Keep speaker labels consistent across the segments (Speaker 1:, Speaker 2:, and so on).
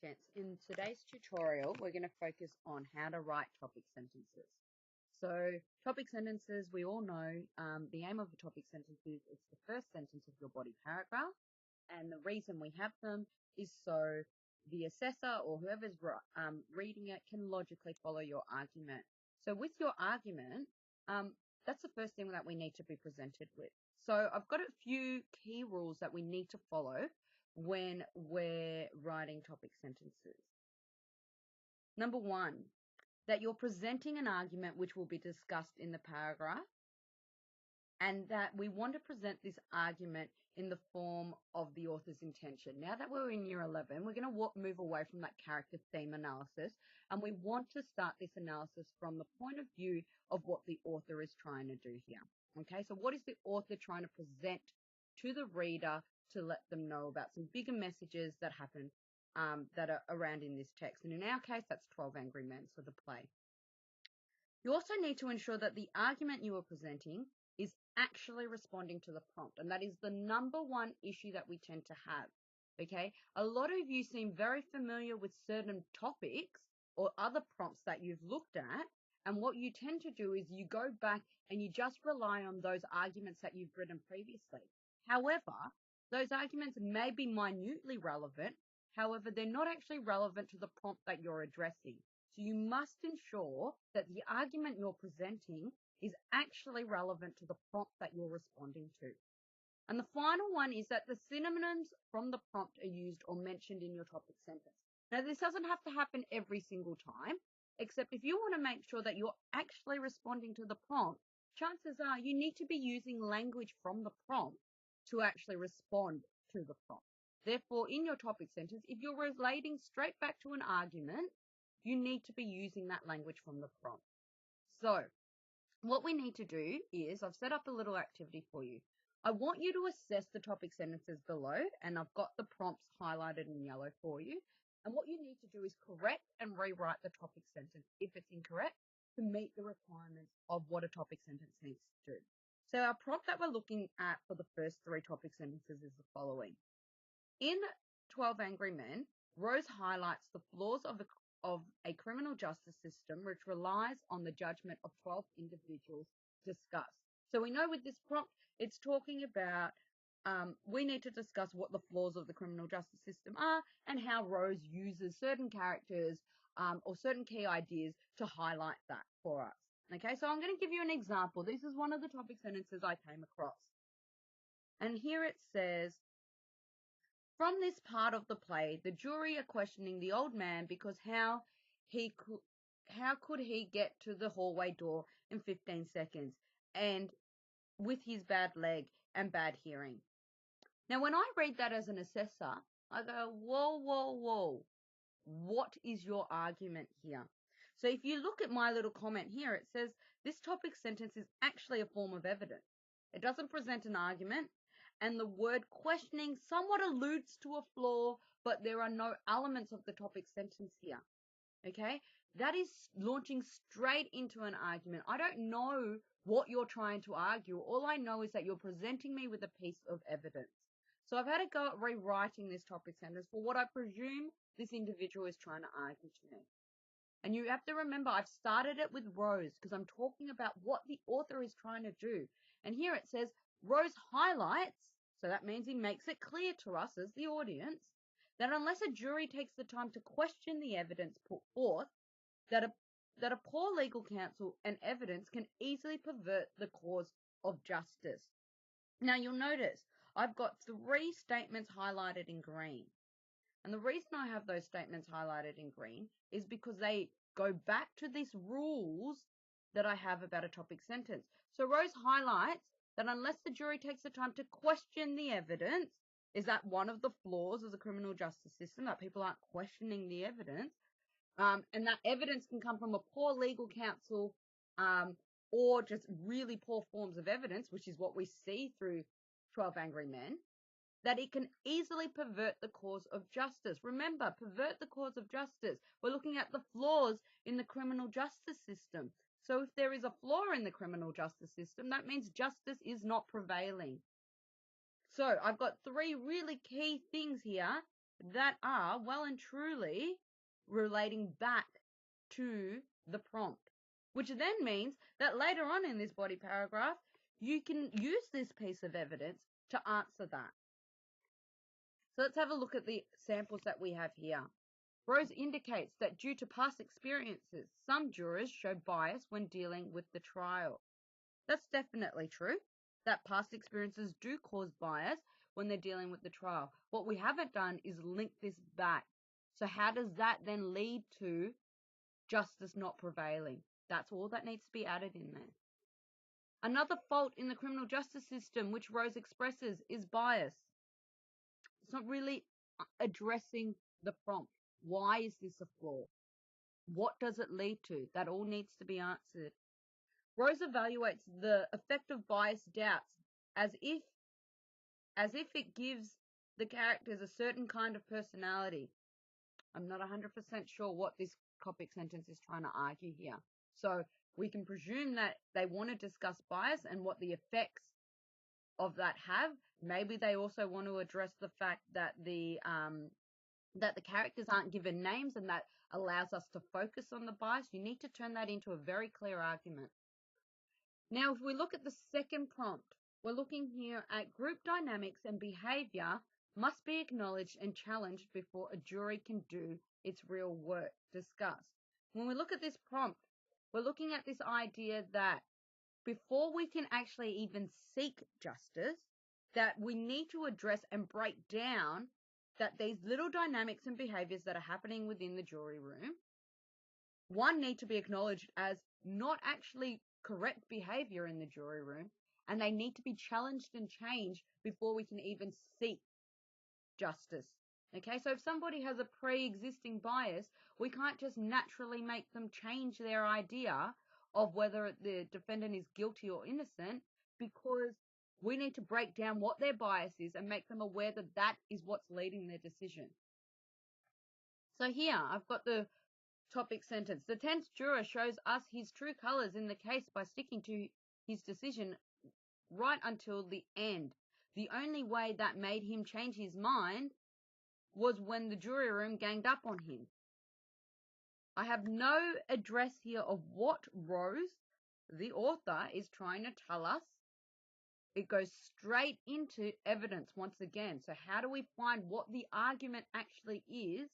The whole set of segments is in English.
Speaker 1: gents. In today's tutorial, we're going to focus on how to write topic sentences. So topic sentences, we all know the aim of a topic sentence is it's the first sentence of your body paragraph. And the reason we have them is so the assessor or whoever's reading it can logically follow your argument. So with your argument, that's the first thing that we need to be presented with. So I've got a few key rules that we need to follow when we're writing topic sentences. Number one, that you're presenting an argument which will be discussed in the paragraph, and that we want to present this argument in the form of the author's intention. Now that we're in year 11, we're going to move away from that character theme analysis, and we want to start this analysis from the point of view of what the author is trying to do here. Okay, so what is the author trying to present to the reader to let them know about some bigger messages that happen that are around in this text? And in our case, that's 12 Angry Men, so the play. You also need to ensure that the argument you are presenting is actually responding to the prompt. And that is the number one issue that we tend to have. Okay, a lot of you seem very familiar with certain topics or other prompts that you've looked at. And what you tend to do is you go back and you just rely on those arguments that you've written previously. However, those arguments may be minutely relevant. However, they're not actually relevant to the prompt that you're addressing. So you must ensure that the argument you're presenting is actually relevant to the prompt that you're responding to. And the final one is that the synonyms from the prompt are used or mentioned in your topic sentence. Now, this doesn't have to happen every single time, except if you want to make sure that you're actually responding to the prompt, chances are you need to be using language from the prompt to actually respond to the prompt. Therefore, in your topic sentence, if you're relating straight back to an argument, you need to be using that language from the prompt. So what we need to do is, I've set up a little activity for you. I want you to assess the topic sentences below, and I've got the prompts highlighted in yellow for you. And what you need to do is correct and rewrite the topic sentence if it's incorrect to meet the requirements of what a topic sentence needs to do. So our prompt that we're looking at for the first three topic sentences is the following. In 12 Angry Men, Rose highlights the flaws of a criminal justice system which relies on the judgment of 12 individuals discussed. So we know with this prompt, it's talking about we need to discuss what the flaws of the criminal justice system are and how Rose uses certain characters or certain key ideas to highlight that for us. Okay, so I'm going to give you an example. This is one of the topic sentences I came across. And here it says, from this part of the play, the jury are questioning the old man because how could he get to the hallway door in 15 seconds and with his bad leg and bad hearing. Now, when I read that as an assessor, I go, whoa, whoa, whoa. What is your argument here? So if you look at my little comment here, it says this topic sentence is actually a form of evidence. It doesn't present an argument. And the word questioning somewhat alludes to a flaw, but there are no elements of the topic sentence here. Okay? That is launching straight into an argument. I don't know what you're trying to argue. All I know is that you're presenting me with a piece of evidence. So I've had to go at rewriting this topic sentence for what I presume this individual is trying to argue to me. And you have to remember, I've started it with Rose because I'm talking about what the author is trying to do. And here it says, Rose highlights, so that means he makes it clear to us as the audience, that unless a jury takes the time to question the evidence put forth, that a poor legal counsel and evidence can easily pervert the cause of justice. Now you'll notice I've got three statements highlighted in green. And the reason I have those statements highlighted in green is because they go back to these rules that I have about a topic sentence. So Rose highlights that unless the jury takes the time to question the evidence, is that one of the flaws of the criminal justice system, that people aren't questioning the evidence, and that evidence can come from a poor legal counsel or just really poor forms of evidence, which is what we see through 12 Angry Men, that it can easily pervert the cause of justice. Remember, pervert the cause of justice. We're looking at the flaws in the criminal justice system. So if there is a flaw in the criminal justice system, that means justice is not prevailing. So I've got three really key things here that are well and truly relating back to the prompt, which then means that later on in this body paragraph, you can use this piece of evidence to answer that. So let's have a look at the samples that we have here. Rose indicates that due to past experiences, some jurors show bias when dealing with the trial. That's definitely true, that past experiences do cause bias when they're dealing with the trial. What we haven't done is link this back. So how does that then lead to justice not prevailing? That's all that needs to be added in there. Another fault in the criminal justice system, which Rose expresses, is bias. It's not really addressing the prompt. Why is this a flaw? What does it lead to? That all needs to be answered. Rose evaluates the effect of bias doubts as if it gives the characters a certain kind of personality. I'm not 100% sure what this topic sentence is trying to argue here. So we can presume that they want to discuss bias and what the effects of that have. Maybe they also want to address the fact that the characters aren't given names, and that allows us to focus on the bias. You need to turn that into a very clear argument. Now, if we look at the second prompt, we're looking here at group dynamics and behavior must be acknowledged and challenged before a jury can do its real work. Discuss. When we look at this prompt, we're looking at this idea that before we can actually even seek justice, that we need to address and break down that these little dynamics and behaviors that are happening within the jury room, one, need to be acknowledged as not actually correct behavior in the jury room, and they need to be challenged and changed before we can even seek justice. Okay, so if somebody has a pre-existing bias, we can't just naturally make them change their idea of whether the defendant is guilty or innocent, because we need to break down what their bias is and make them aware that that is what's leading their decision. So here, I've got the topic sentence. The 10th juror shows us his true colors in the case by sticking to his decision right until the end. The only way that made him change his mind was when the jury room ganged up on him. I have no address here of what Rose, the author, is trying to tell us. It goes straight into evidence once again. So how do we find what the argument actually is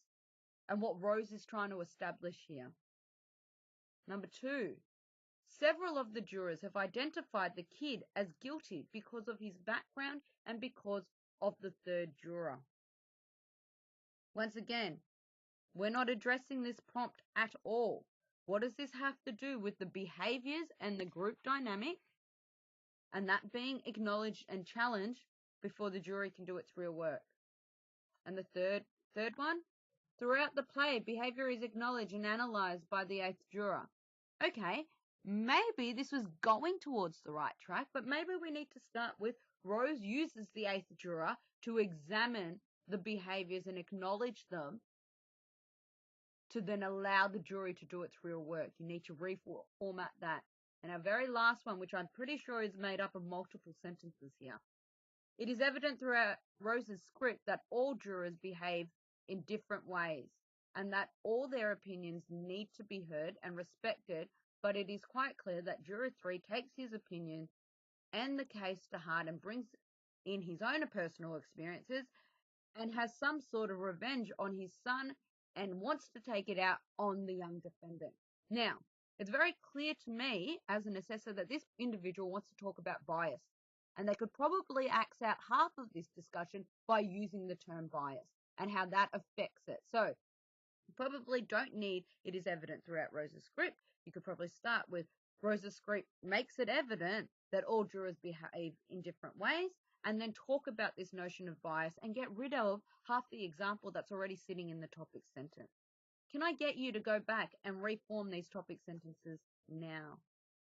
Speaker 1: and what Rose is trying to establish here? Number 2, several of the jurors have identified the kid as guilty because of his background and because of the third juror. Once again, we're not addressing this prompt at all. What does this have to do with the behaviors and the group dynamic, and that being acknowledged and challenged before the jury can do its real work? And the third one, throughout the play, behavior is acknowledged and analyzed by the 8th juror. Okay, maybe this was going towards the right track, but maybe we need to start with Rose uses the 8th juror to examine the behaviors and acknowledge them to then allow the jury to do its real work. You need to reformat that. And our very last one, which I'm pretty sure is made up of multiple sentences here. It is evident throughout Rose's script that all jurors behave in different ways and that all their opinions need to be heard and respected, but it is quite clear that Juror 3 takes his opinion and the case to heart and brings in his own personal experiences and has some sort of revenge on his son and wants to take it out on the young defendant. Now, it's very clear to me as an assessor that this individual wants to talk about bias, and they could probably axe out half of this discussion by using the term bias and how that affects it. So you probably don't need it is evident throughout Rose's script. You could probably start with Rose's script makes it evident that all jurors behave in different ways, and then talk about this notion of bias and get rid of half the example that's already sitting in the topic sentence. Can I get you to go back and reform these topic sentences now?